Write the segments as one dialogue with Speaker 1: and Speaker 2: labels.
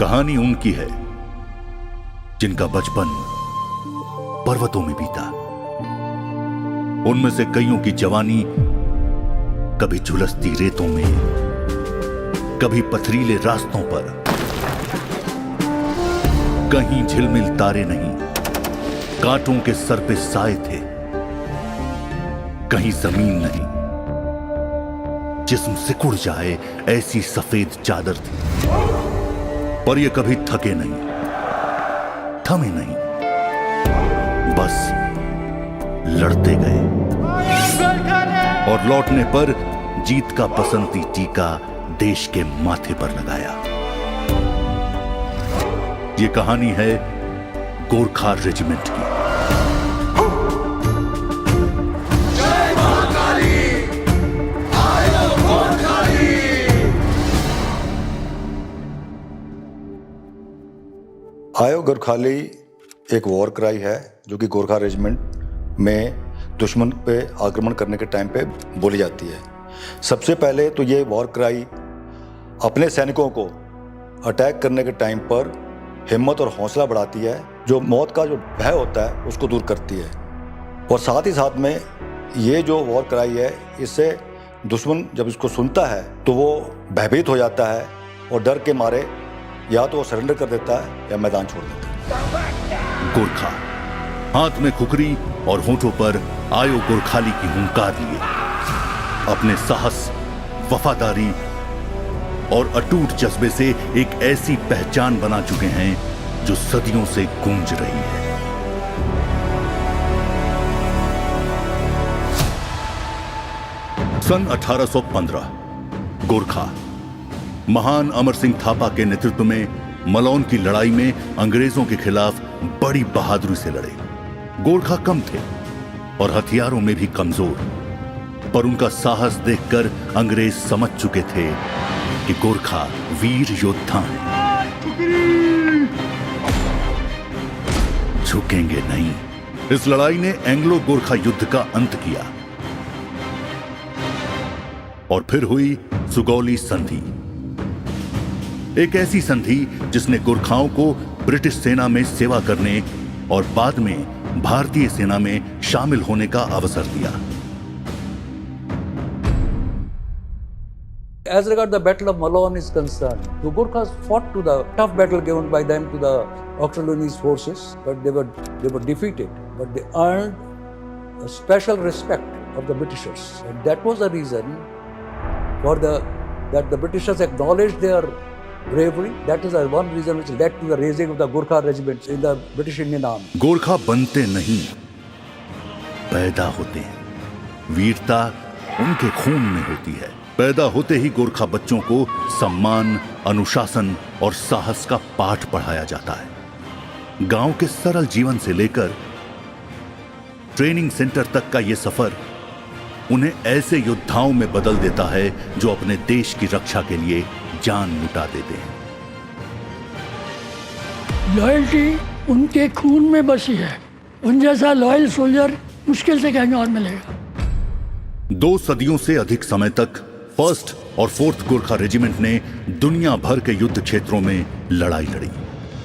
Speaker 1: कहानी उनकी है जिनका बचपन पर्वतों में बीता। उनमें से कईयों की जवानी कभी झुलसती रेतों में, कभी पथरीले रास्तों पर, कहीं झिलमिल तारे नहीं, कांटों के सर पे साए थे, कहीं जमीन नहीं, जिस्म सिकुड़ जाए ऐसी सफेद चादर थी। पर ये कभी थके नहीं, थमे नहीं, बस लड़ते गए और लौटने पर जीत का बसंती टीका देश के माथे पर लगाया। ये कहानी है गोरखा रेजिमेंट की।
Speaker 2: आयो गोरखाली एक वॉर क्राई है जो कि गोरखा रेजिमेंट में दुश्मन पे आक्रमण करने के टाइम पे बोली जाती है। सबसे पहले तो ये वॉर क्राई अपने सैनिकों को अटैक करने के टाइम पर हिम्मत और हौसला बढ़ाती है, जो मौत का जो भय होता है उसको दूर करती है। और साथ ही साथ में ये जो वॉर क्राई है, इससे दुश्मन जब इसको सुनता है तो वो भयभीत हो जाता है और डर के मारे या तो वो सरेंडर कर देता है या मैदान छोड़ देता है।
Speaker 1: गोरखा हाथ में खुखरी और होठों पर आयो गोरखाली की हुंकार लिए अपने साहस, वफादारी और अटूट जज्बे से एक ऐसी पहचान बना चुके हैं जो सदियों से गूंज रही है। सन 1815 गोरखा महान अमर सिंह थापा के नेतृत्व में मलौन की लड़ाई में अंग्रेजों के खिलाफ बड़ी बहादुरी से लड़े। गोरखा कम थे और हथियारों में भी कमजोर, पर उनका साहस देखकर अंग्रेज समझ चुके थे कि गोरखा वीर योद्धा हैं। झुकेंगे नहीं। इस लड़ाई ने एंग्लो गोरखा युद्ध का अंत किया और फिर हुई सुगौली संधि, एक ऐसी संधि जिसने गोरखाओं को ब्रिटिश सेना में सेवा करने और बाद में भारतीय सेना में शामिल होने का अवसर दिया।
Speaker 3: As regard the Battle of Malone is concerned, the Gurkhas fought to the tough battle given by them to the Ochterlony's forces, but they were defeated. But they earned a special respect of the Britishers, and that was the reason for that the Britishers acknowledged their bravery. That is the one reason which led to the raising of the Gurkha regiments in the British Indian Army.
Speaker 1: Gorkha बनते नहीं, पैदा होते हैं। वीरता उनके खून में होती है। पैदा होते ही गोरखा बच्चों को सम्मान, अनुशासन और साहस का पाठ पढ़ाया जाता है। गांव के सरल जीवन से लेकर ट्रेनिंग सेंटर तक का यह सफर उन्हें ऐसे योद्धाओं में बदल देता है जो अपने देश की रक्षा के लिए जान लुटा देते हैं।
Speaker 4: लॉयल्टी उनके खून में बसी है। उन जैसा लॉयल सोल्जर मुश्किल से कहीं और मिलेगा।
Speaker 1: 2 सदियों से अधिक समय तक फर्स्ट और फोर्थ गोरखा रेजिमेंट ने दुनिया भर के युद्ध क्षेत्रों में लड़ाई लड़ी।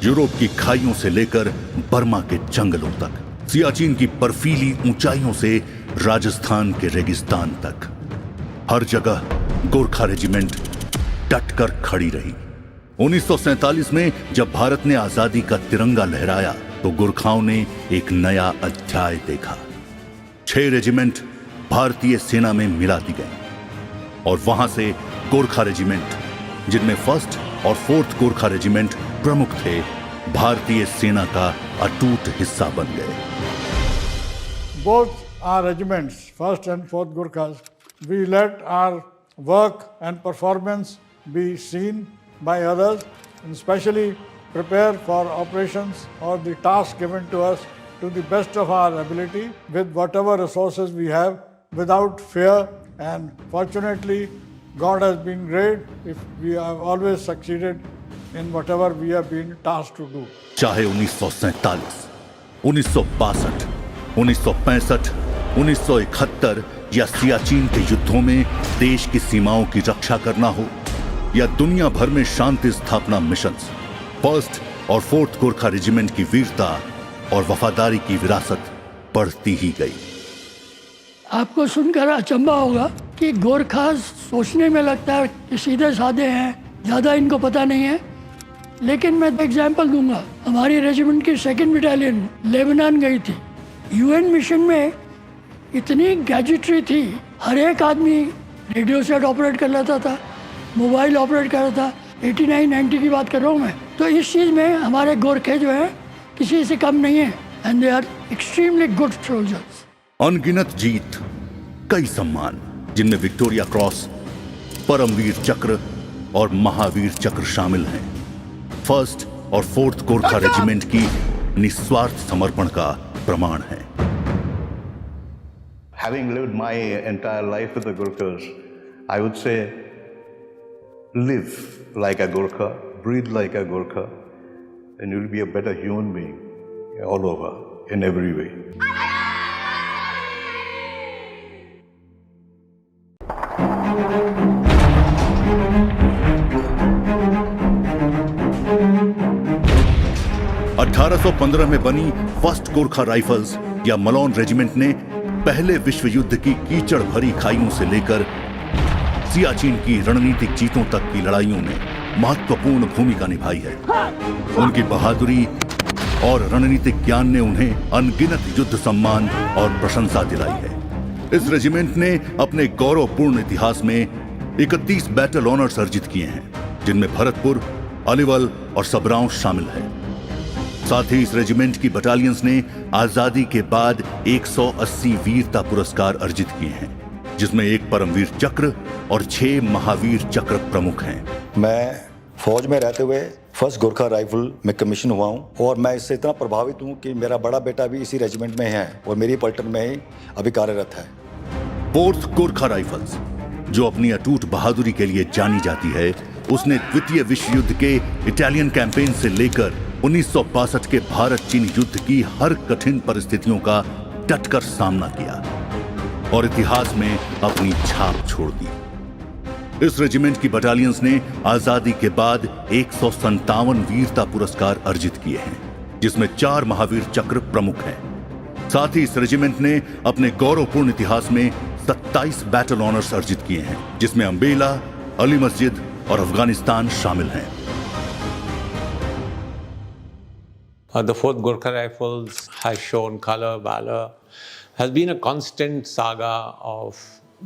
Speaker 1: यूरोप की खाइयों से लेकर बर्मा के जंगलों तक, सियाचिन की बर्फीली ऊंचाइयों से राजस्थान के रेगिस्तान तक, हर जगह गोरखा रेजिमेंट डटकर खड़ी रही। 1947 में जब भारत ने आजादी का तिरंगा लहराया तो गोरखाओं ने एक नया अध्याय देखा। 6 रेजिमेंट भारतीय सेना में मिला दी गई और वहां से गोरखा रेजिमेंट, जिनमें फर्स्ट और फोर्थ गोरखा रेजिमेंट प्रमुख थे, भारतीय सेना का अटूट हिस्सा बन गए।
Speaker 5: Both our regiments, 1st and 4th Gurkhas, we let our work and performance be seen by others, and especially prepare for operations or the task given to us to the best of our ability with whatever resources we have without fear, and fortunately God has been great if we have always succeeded in whatever we have been tasked to do.
Speaker 1: चाहे 1947, 1962, 1965, 1971 या सियाचिन के युद्धों में देश की सीमाओं की रक्षा करना हो या दुनिया भर में शांति स्थापना मिशन, फर्स्ट और फोर्थ गोरखा रेजिमेंट की वीरता और वफादारी की विरासत बढ़ती ही गई।
Speaker 4: आपको सुनकर अचंभा होगा कि गोरखा सोचने में लगता है कि सीधे साधे हैं, ज़्यादा इनको पता नहीं है, लेकिन मैं एग्जांपल दूंगा। हमारी रेजिमेंट की 2nd बटालियन लेबनान गई थी। यूएन मिशन में इतनी गैजेटरी थी, हर एक आदमी रेडियो सेट ऑपरेट कर लेता था, मोबाइल ऑपरेट कर रहा था। 89-90 की बात कर रहा हूँ मैं। तो इस चीज़ में हमारे गोरखे जो हैं किसी से कम नहीं है, and they are extremely good soldiers.
Speaker 1: अनगिनत जीत, कई सम्मान जिनमें विक्टोरिया क्रॉस, परमवीर चक्र और महावीर चक्र शामिल हैं, फर्स्ट और फोर्थ गोरखा रेजिमेंट की निस्वार्थ समर्पण का प्रमाण है।
Speaker 6: Having lived my entire life with the Gurkhas, I would say live like a Gurkha, breathe like a Gurkha, and you'll be a better human being all over, in every way.
Speaker 1: (1815) में बनी first Gorkha rifles या Malone regiment ने पहले विश्व युद्ध की कीचड़ भरी खाइयों से लेकर सियाचिन की रणनीतिक जीतों तक की लड़ाइयों में महत्वपूर्ण भूमिका निभाई है। उनकी बहादुरी और रणनीतिक ज्ञान ने उन्हें अनगिनत युद्ध सम्मान और प्रशंसा दिलाई है। इस रेजिमेंट ने अपने गौरवपूर्ण इतिहास में 31 बैटल ऑनर्स अर्जित किए हैं, जिनमें भरतपुर, अलीवल और सबरांव शामिल है। साथ ही इस रेजिमेंट की बटालियंस ने आजादी के बाद 180 वीरता पुरस्कार अर्जित किए हैं, जिसमें 1 परमवीर चक्र और 6 महावीर चक्र प्रमुख हैं।
Speaker 2: मैं फौज में रहते हुए फर्स्ट गोरखा राइफल में कमीशन हुआ हूँ और मैं इससे इतना प्रभावित हूँ कि मेरा बड़ा बेटा भी इसी रेजिमेंट में है और मेरी पलटन में ही अभी कार्यरत है।
Speaker 1: फोर्थ गोरखा राइफल्स, जो अपनी अटूट बहादुरी के लिए जानी जाती है, उसने द्वितीय विश्व युद्ध के इटालियन कैंपेन से लेकर 1962 के भारत चीन युद्ध की हर कठिन परिस्थितियों का डटकर सामना किया और इतिहास में अपनी छाप छोड़ दी। इस रेजिमेंट की बटालियंस ने आजादी के बाद 157 वीरता पुरस्कार अर्जित किए हैं, जिसमें 4 महावीर चक्र प्रमुख हैं। साथ ही इस रेजिमेंट ने अपने गौरवपूर्ण इतिहास में 27 बैटल ऑनर्स अर्जित किए हैं, जिसमें अंबेला, अली मस्जिद और अफगानिस्तान शामिल हैं।
Speaker 7: The 4th Gorkha Rifles has shown color, valor, has been a constant saga of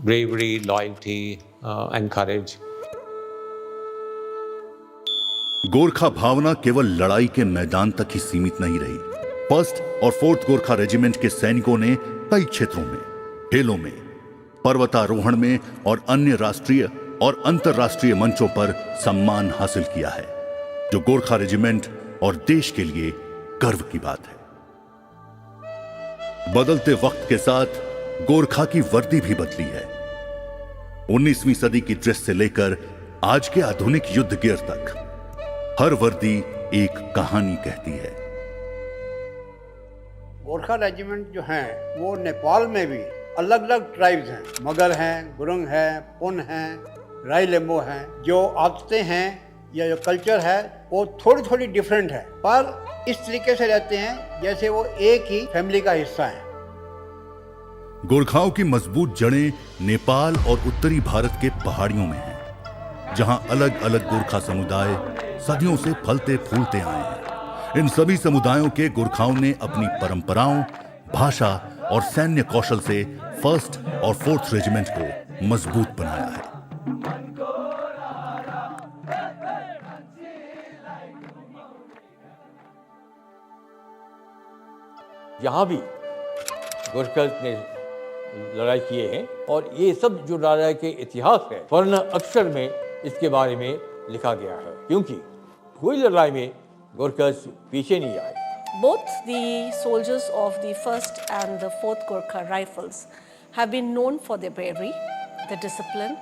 Speaker 7: bravery, loyalty, and courage.
Speaker 1: Gorkha भावना केवल लड़ाई के मैदान तक ही सीमित नहीं रही। फर्स्ट और फोर्थ गोरखा रेजिमेंट के सैनिकों ने कई क्षेत्रों में, खेलों में, पर्वतारोहण में और अन्य राष्ट्रीय और अंतर्राष्ट्रीय मंचों पर सम्मान हासिल किया है, जो गोरखा रेजिमेंट और देश के लिए गर्व की बात है। बदलते वक्त के साथ गोरखा की वर्दी भी बदली है। 19वीं सदी की ड्रेस से लेकर आज के आधुनिक युद्ध गियर तक हर वर्दी एक कहानी कहती है।
Speaker 8: गोरखा रेजिमेंट जो हैं वो नेपाल में भी अलग अलग ट्राइब्स हैं, मगर हैं, गुरुंग हैं, पुन हैं, राई लेम्बो हैं। जो आदतें हैं या जो कल्चर है वो थोड़ी थोड़ी डिफरेंट है, पर इस तरीके से रहते हैं जैसे वो एक ही फैमिली का हिस्सा है।
Speaker 1: गोरखाओं की मजबूत जड़ें नेपाल और उत्तरी भारत के पहाड़ियों में हैं, जहां अलग अलग गोरखा समुदाय सदियों से फलते फूलते आए हैं। इन सभी समुदायों के गोरखाओं ने अपनी परंपराओं, भाषा और सैन्य कौशल से फर्स्ट और फोर्थ रेजिमेंट को मजबूत बनाया है।
Speaker 9: यहाँ भी गोरखास ने लड़ाई किए हैं और ये सब जो लड़ाई के इतिहास है वर्ण अक्षर में इसके बारे में लिखा गया है, क्योंकि कोई लड़ाई में गोरखास पीछे नहीं आए।
Speaker 10: Both the soldiers of the 1st and the 4th Gorkha Rifles have been known for their bravery, the discipline,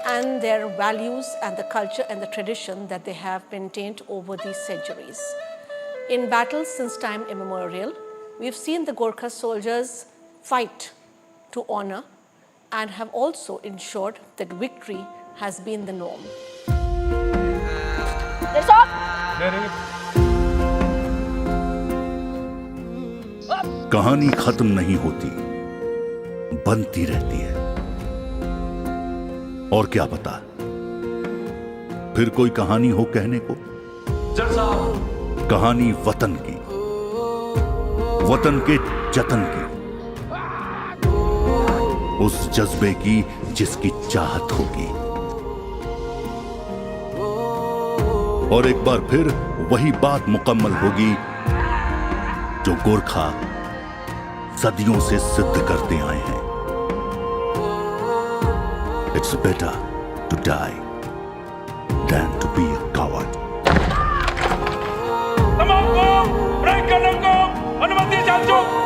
Speaker 10: and their values and the culture and the tradition that they have maintained over these centuries. In battles since time immemorial, we've seen the Gorkha soldiers fight to honor and have also ensured that victory has been the norm.
Speaker 11: That's all.
Speaker 1: कहानी खत्म नहीं होती, बनती रहती है। और क्या पता फिर कोई कहानी हो कहने को। कहानी वतन की, वतन के जतन की, उस जज्बे की जिसकी चाहत होगी। और एक बार फिर वही बात मुकम्मल होगी जो गोरखा सदियों से सिद्ध करते आए हैं। It's better to die than to be a coward.
Speaker 11: तमाम को ब्रेक करने को अनुमति चाहूं।